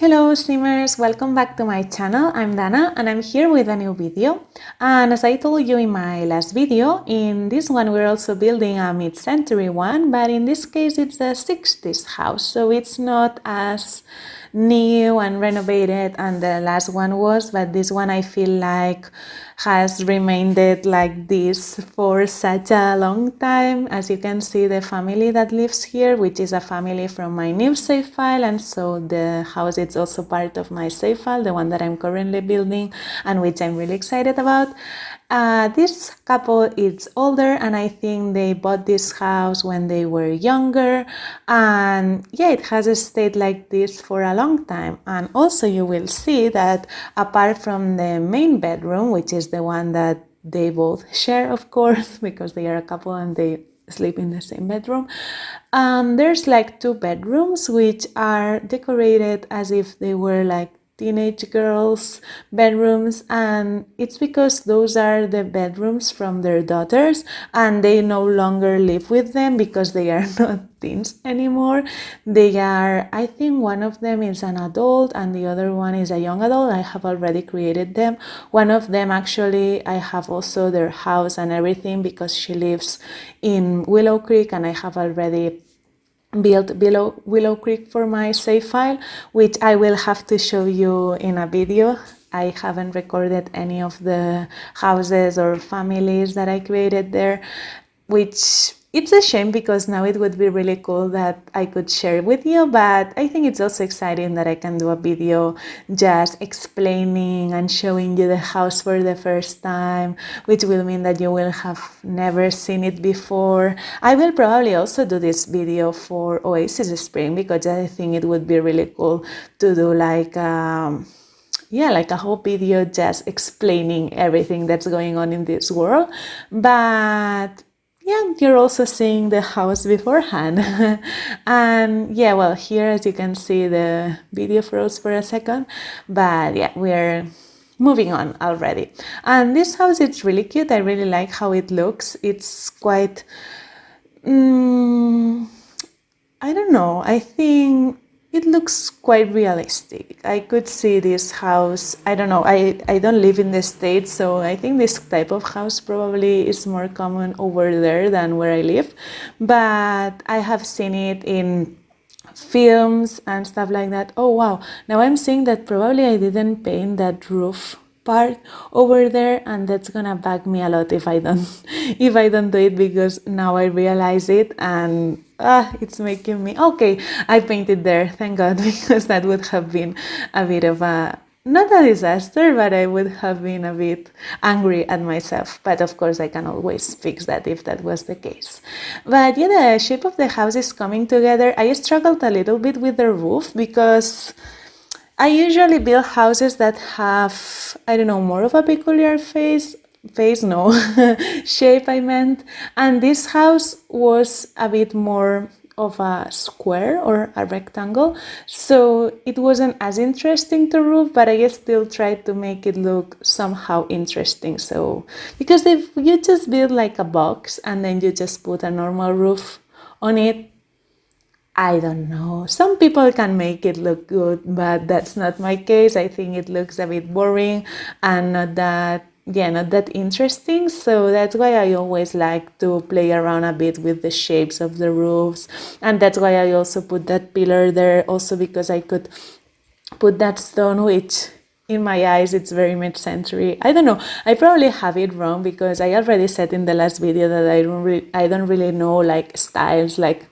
Hello Simmers, welcome back to my channel. I'm Dana and I'm here with a new video. And as I told you in my last video, in this one we're also building a mid-century one, but in this case it's a 60s house, so it's not as new and renovated and the last one was, but this one I feel like has remained like this for such a long time. As you can see, the family that lives here, which is a family from my new save file, and so the house is also part of my save file, the one that I'm currently building and which I'm really excited about. This couple is older and I think they bought this house when they were younger, and yeah, it has stayed like this for a long time. And also you will see that apart from the main bedroom, which is the one that they both share, of course, because they are a couple and they sleep in the same bedroom, there's like two bedrooms which are decorated as if they were like teenage girls' bedrooms, and it's because those are the bedrooms from their daughters and they no longer live with them because they are not teens anymore. They are, I think one of them is an adult and the other one is a young adult. I have already created them. One of them actually I have also their house and everything because she lives in Willow Creek and I have already built below Willow Creek for my save file, which I will have to show you in a video. I haven't recorded any of the houses or families that I created there, which it's a shame because now it would be really cool that I could share with you, but I think it's also exciting that I can do a video just explaining and showing you the house for the first time, which will mean that you will have never seen it before. I will probably also do this video for Oasis Spring because I think it would be really cool to do like like a whole video just explaining everything that's going on in this world. But yeah, you're also seeing the house beforehand. And yeah, well, here as you can see the video froze for a second, but yeah, we're moving on already. And this house, it's really cute. I really like how it looks. It's quite I don't know, I think it looks quite realistic. I could see this house, I don't know, I don't live in the States, so I think this type of house probably is more common over there than where I live, but I have seen it in films and stuff like that. Oh wow, now I'm seeing that probably I didn't paint that roof part over there, and that's gonna bug me a lot if I don't if I don't do it, because now I realize it and it's making me okay. I painted there, thank God, because that would have been a bit of a not a disaster, but I would have been a bit angry at myself. But of course I can always fix that if that was the case. But yeah, the shape of the house is coming together. I struggled a little bit with the roof because I usually build houses that have, I don't know, more of a peculiar no, shape I meant. And this house was a bit more of a square or a rectangle, so it wasn't as interesting to roof, but I still tried to make it look somehow interesting. So, because if you just build like a box and then you just put a normal roof on it, I don't know. Some people can make it look good, but that's not my case. I think it looks a bit boring and not that interesting. So that's why I always like to play around a bit with the shapes of the roofs. And that's why I also put that pillar there, also because I could put that stone, which in my eyes it's very mid-century. I don't know, I probably have it wrong because I already said in the last video that I don't really know like styles, like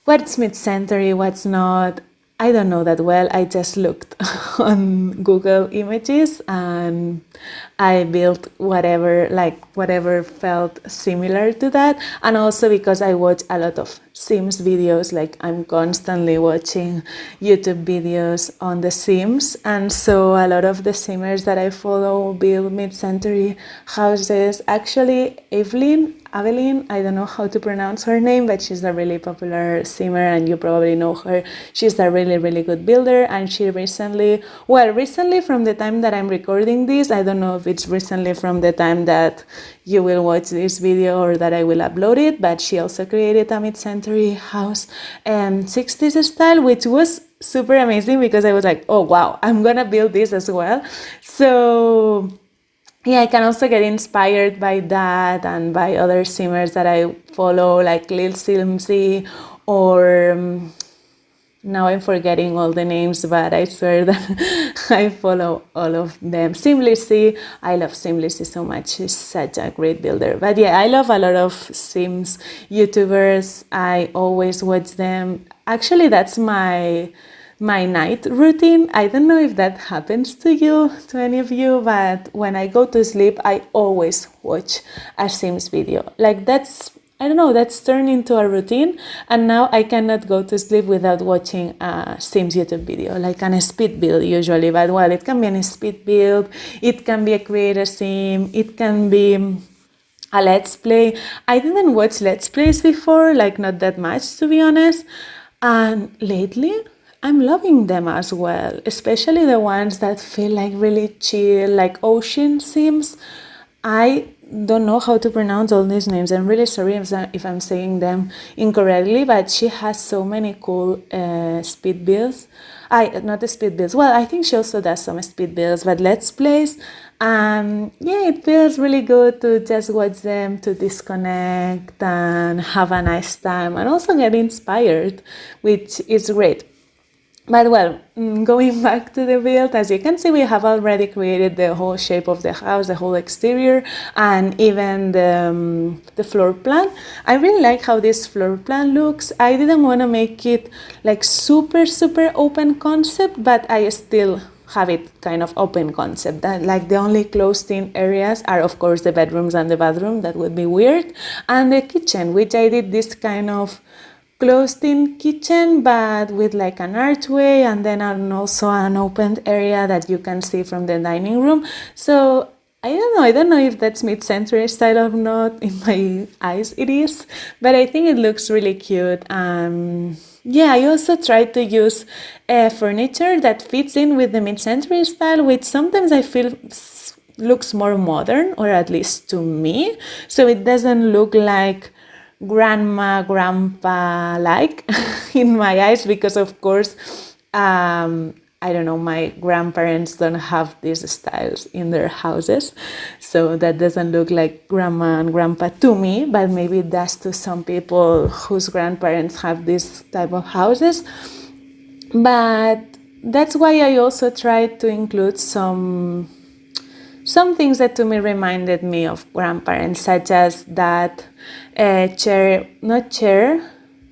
what's mid-century, what's not. I don't know that well. I just looked on Google Images and I built whatever felt similar to that. And also because I watch a lot of Sims videos, like I'm constantly watching YouTube videos on the Sims. And so a lot of the Simmers that I follow build mid-century houses. Actually, Evelyn, Evelyn, I don't know how to pronounce her name, but she's a really popular simmer and you probably know her. She's a really, really good builder, and she recently from the time that I'm recording this, I don't know if it's recently from the time that you will watch this video or that I will upload it, but she also created a mid-century house 60s style, which was super amazing because I was like, oh wow, I'm gonna build this as well. So yeah, I can also get inspired by that and by other simmers that I follow, like Lil Simsy, or now I'm forgetting all the names, but I swear that I follow all of them. Simlicy, I love Simlicy so much. She's such a great builder. But yeah, I love a lot of Sims YouTubers. I always watch them. Actually, that's my night routine. I don't know if that happens to you, to any of you, but when I go to sleep, I always watch a Sims video. Like I don't know, that's turned into a routine, and now I cannot go to sleep without watching a Sims YouTube video, like a speed build usually, but well, it can be a speed build, it can be a creator sim, it can be a let's play. I didn't watch let's plays before, like not that much to be honest, and lately I'm loving them as well, especially the ones that feel like really chill, like ocean sims. I don't know how to pronounce all these names. I'm really sorry if I'm saying them incorrectly, but she has so many cool speed builds. Not the speed builds. Well, I think she also does some speed builds, but let's plays. Yeah, it feels really good to just watch them, to disconnect and have a nice time, and also get inspired, which is great. But well, going back to the build, as you can see, we have already created the whole shape of the house, the whole exterior, and even the floor plan. I really like how this floor plan looks. I didn't want to make it like super open concept, but I still have it kind of open concept. That like the only closed-in areas are of course the bedrooms and the bathroom. That would be weird, and the kitchen, which I did this kind of closed-in kitchen, but with like an archway and then also an opened area that you can see from the dining room. So I don't know if that's mid-century style or not. In my eyes it is, but I think it looks really cute. Yeah, I also tried to use furniture that fits in with the mid-century style, which sometimes I feel looks more modern, or at least to me, so it doesn't look like grandpa like in my eyes, because of course I don't know, my grandparents don't have these styles in their houses, so that doesn't look like grandma and grandpa to me, but maybe it does to some people whose grandparents have this type of houses. But that's why I also tried to include some things that to me reminded me of grandparents, such as that chair,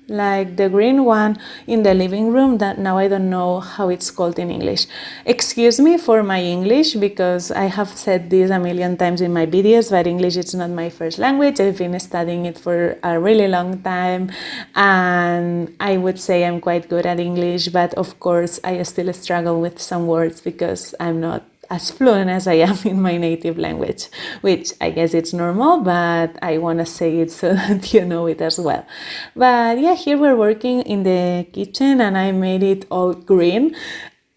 like the green one in the living room, that now I don't know how it's called in English. Excuse me for my English, because I have said this a million times in my videos, but English is not my first language. I've been studying it for a really long time, and I would say I'm quite good at English, but of course I still struggle with some words because I'm not as fluent as I am in my native language, which I guess it's normal, but I want to say it so that you know it as well. But yeah, here we're working in the kitchen and I made it all green.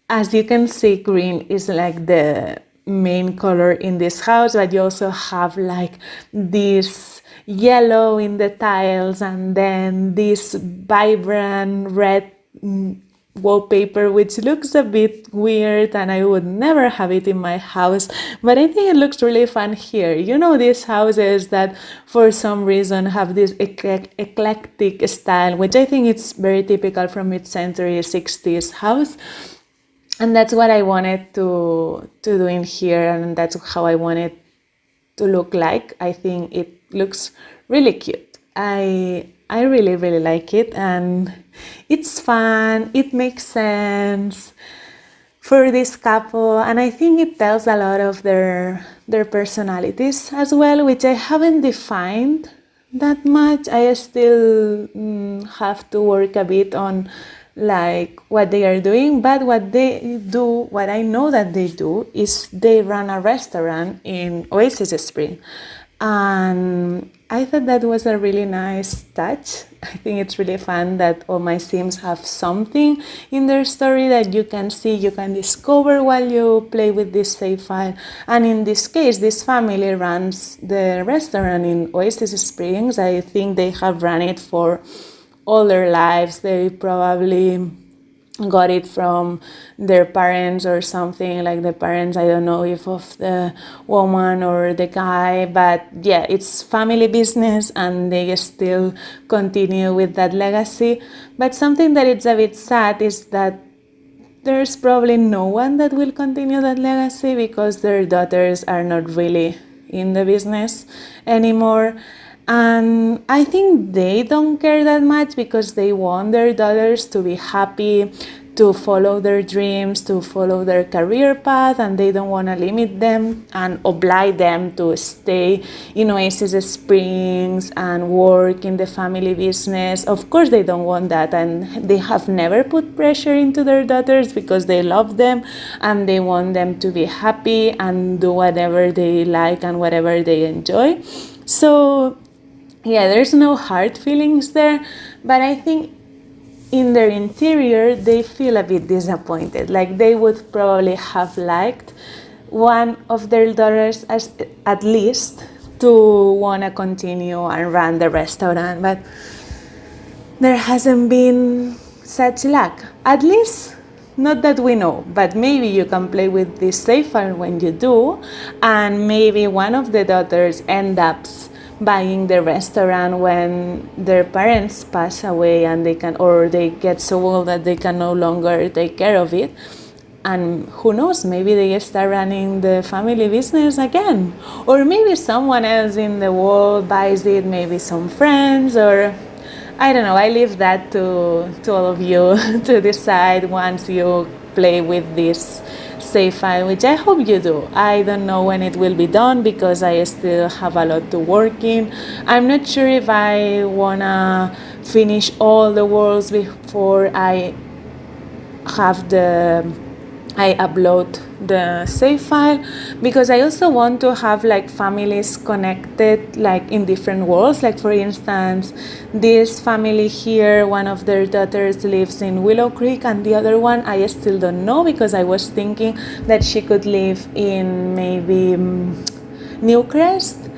As you can see, green is like the main color in this house, but you also have like this yellow in the tiles and then this vibrant red wallpaper, which looks a bit weird and I would never have it in my house, but I think it looks really fun here. You know, these houses that for some reason have this eclectic style, which I think it's very typical from mid-century 60s house. And that's what I wanted to do in here, and that's how I wanted to look like. I think it looks really cute. I really like it, and it's fun, it makes sense for this couple, and I think it tells a lot of their personalities as well, which I haven't defined that much. I still have to work a bit on like what they are doing, but what I know that they do is they run a restaurant in Oasis Spring, and I thought that was a really nice touch. I think it's really fun that all my Sims have something in their story that you can see, you can discover while you play with this save file. And in this case, this family runs the restaurant in Oasis Springs. I think they have run it for all their lives. They probably got it from their parents or something, like the parents, I don't know if of the woman or the guy, but yeah, it's family business and they still continue with that legacy. But something that it's a bit sad is that there's probably no one that will continue that legacy because their daughters are not really in the business anymore. And I think they don't care that much because they want their daughters to be happy, to follow their dreams, to follow their career path, and they don't want to limit them and oblige them to stay in Oasis Springs and work in the family business. Of course, they don't want that, and they have never put pressure into their daughters because they love them and they want them to be happy and do whatever they like and whatever they enjoy. So yeah, there's no hard feelings there, but I think in their interior they feel a bit disappointed. Like they would probably have liked one of their daughters at least to want to continue and run the restaurant, but there hasn't been such luck. At least not that we know, but maybe you can play with this save file when you do, and maybe one of the daughters end up buying the restaurant when their parents pass away and they can, or they get so old that they can no longer take care of it. And who knows, maybe they start running the family business again, or maybe someone else in the world buys it, maybe some friends, or I don't know. I leave that to all of you to decide once you play with this save file, which I hope you do. I don't know when it will be done because I still have a lot to work in. I'm not sure if I wanna finish all the worlds before I upload the save file, because I also want to have like families connected like in different worlds. Like for instance, this family here, one of their daughters lives in Willow Creek and the other one I still don't know, because I was thinking that she could live in maybe Newcrest,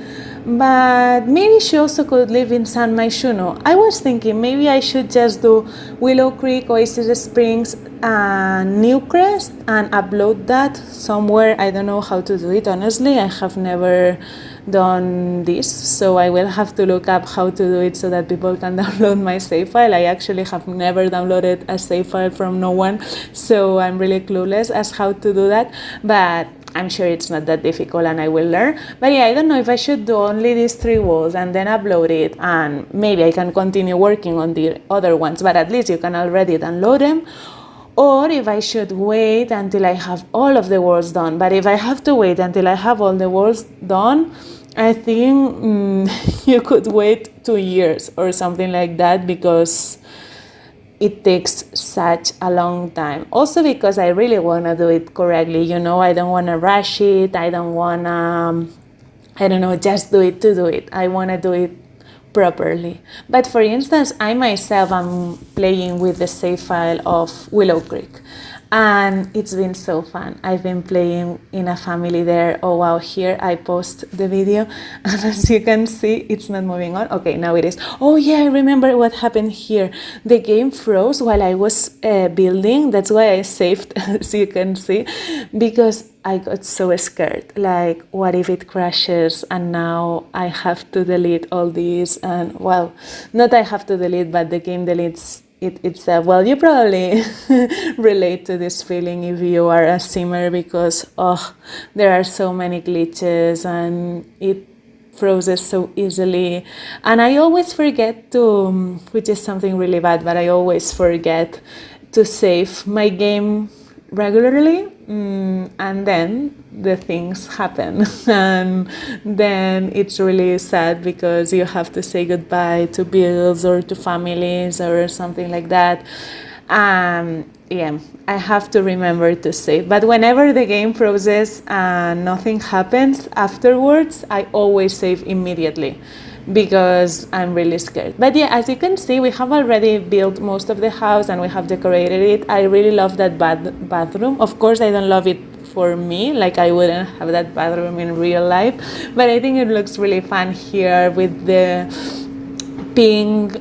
but maybe she also could live in San Myshuno. I was thinking maybe I should just do Willow Creek, Oasis Springs, and Newcrest and upload that somewhere. I don't know how to do it, honestly. I have never done this, so I will have to look up how to do it so that people can download my save file. I actually have never downloaded a save file from no one, so I'm really clueless as how to do that, but I'm sure it's not that difficult and I will learn. But yeah, I don't know if I should do only these 3 walls and then upload it, and maybe I can continue working on the other ones, but at least you can already download them. Or if I should wait until I have all of the walls done. But if I have to wait until I have all the walls done, I think you could wait 2 years or something like that, because it takes such a long time. Also because I really want to do it correctly, you know, I don't want to rush it. I don't want to, I don't know, just do it to do it. I want to do it properly. But for instance, I myself am playing with the save file of Willow Creek, and it's been so fun. I've been playing in a family there. Oh wow, here I post the video, and as you can see, it's not moving on. Okay, now it is. Oh yeah, I remember what happened here. The game froze while I was building. That's why I saved, as you can see, because I got so scared. Like, what if it crashes and now I have to delete all these? And well, not I have to delete, but the game deletes it itself. Well, you probably relate to this feeling if you are a simmer, because there are so many glitches and it froze so easily. And I always forget to, which is something really bad, but I always forget to save my game regularly, and then the things happen and then it's really sad because you have to say goodbye to bills or to families or something like that. Yeah, I have to remember to save, but whenever the game freezes and nothing happens afterwards, I always save immediately, because I'm really scared. But yeah, as you can see, we have already built most of the house and we have decorated it. I really love that bathroom. Of course, I don't love it for me, like I wouldn't have that bathroom in real life, but I think it looks really fun here with the pink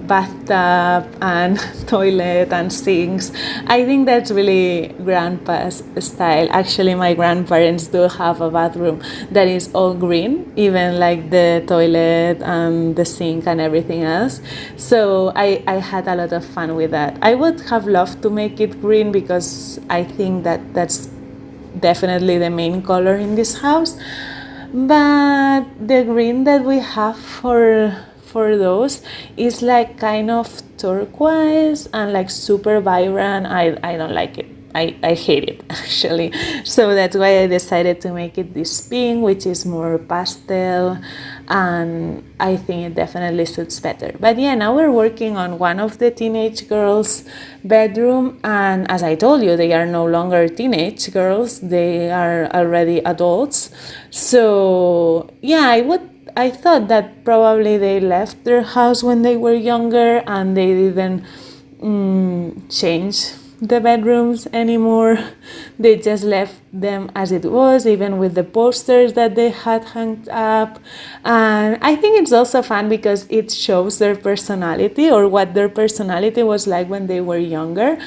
bathtub and toilet and sinks. I think that's really grandpa's style. Actually, my grandparents do have a bathroom that is all green, even like the toilet and the sink and everything else. So I had a lot of fun with that. I would have loved to make it green because I think that that's definitely the main color in this house. But the green that we have for those is like kind of turquoise and like super vibrant. I don't like it. I hate it actually. So that's why I decided to make it this pink, which is more pastel, and I think it definitely suits better. But yeah, now we're working on one of the teenage girls' bedroom, and as I told you, they are no longer teenage girls, they are already adults. So yeah, I thought that probably they left their house when they were younger and they didn't change the bedrooms anymore. They just left them as it was, even with the posters that they had hung up. And I think it's also fun because it shows their personality, or what their personality was like when they were younger.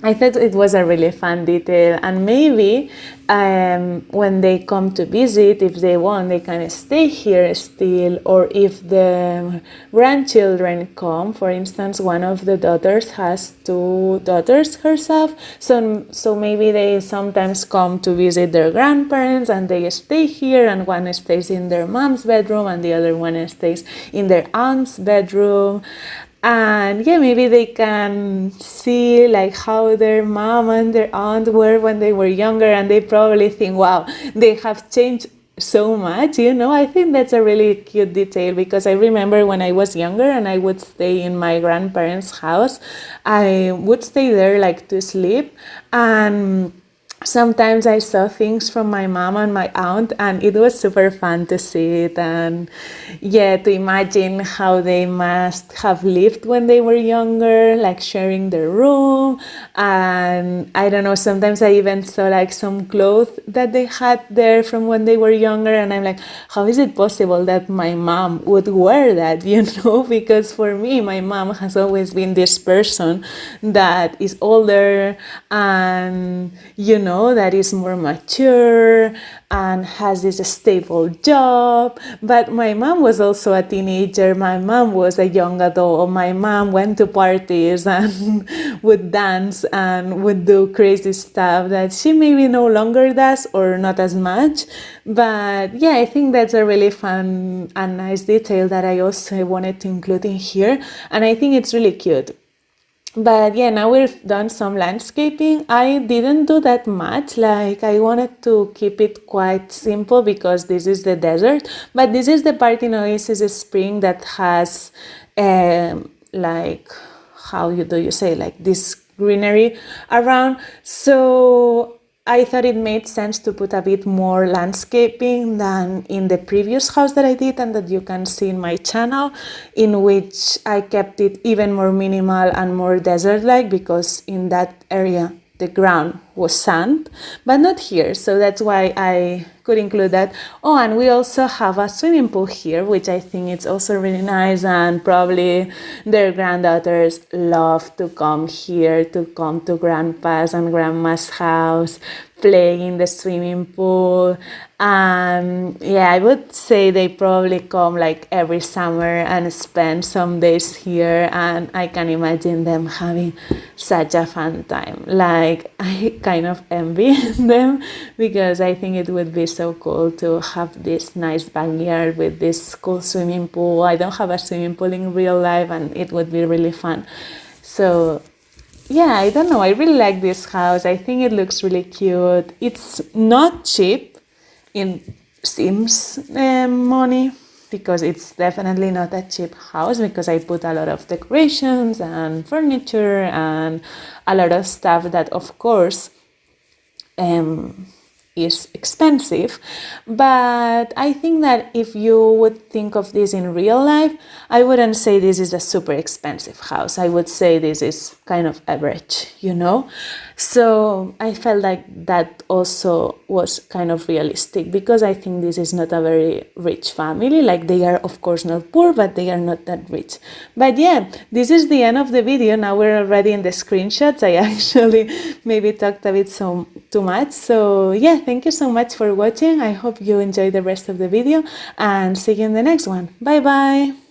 I thought it was a really fun detail, and maybe when they come to visit, if they want, they can stay here still, or if the grandchildren come. For instance, one of the daughters has 2 daughters herself, so maybe they sometimes come to visit their grandparents and they stay here, and one stays in their mom's bedroom and the other one stays in their aunt's bedroom. And yeah, maybe they can see like how their mom and their aunt were when they were younger, and they probably think, wow, they have changed so much, you know. I think that's a really cute detail, because I remember when I was younger and I would stay in my grandparents' house, I would stay there like to sleep, and sometimes I saw things from my mom and my aunt, and it was super fun to see it, and yeah, to imagine how they must have lived when they were younger, like sharing their room. And I don't know, sometimes I even saw like some clothes that they had there from when they were younger, and I'm like, how is it possible that my mom would wear that, you know? Because for me, my mom has always been this person that is older and, you know, that is more mature and has this stable job. But my mom was also a teenager. My mom was a young adult. My mom went to parties and would dance and would do crazy stuff that she maybe no longer does, or not as much. But yeah, I think that's a really fun and nice detail that I also wanted to include in here. And I think it's really cute. But yeah, now we've done some landscaping. I didn't do that much. Like, I wanted to keep it quite simple because this is the desert. But this is the part in Oasis Spring that has like, do you say, like this greenery around. So I thought it made sense to put a bit more landscaping than in the previous house that I did and that you can see in my channel, in which I kept it even more minimal and more desert-like, because in that area the ground was sand, but not here. So that's why I could include that. Oh, and we also have a swimming pool here, which I think it's also really nice, and probably their granddaughters love to come here, to come to grandpa's and grandma's house, play in the swimming pool. Yeah, I would say they probably come like every summer and spend some days here, and I can imagine them having such a fun time. Like, I kind of envy them, because I think it would be so cool to have this nice backyard with this cool swimming pool. I don't have a swimming pool in real life, and it would be really fun. So yeah, I don't know, I really like this house. I think it looks really cute. It's not cheap in Sims money, because it's definitely not a cheap house, because I put a lot of decorations and furniture and a lot of stuff that, of course, is expensive, but I think that if you would think of this in real life, I wouldn't say this is a super expensive house. I would say this is kind of average, you know? So I felt like that also was kind of realistic, because I think this is not a very rich family. Like, they are of course not poor, but they are not that rich. But yeah, this is the end of the video. Now we're already in the screenshots. I actually maybe talked a bit too much. So yeah, thank you so much for watching. I hope you enjoy the rest of the video, and see you in the next one. Bye bye.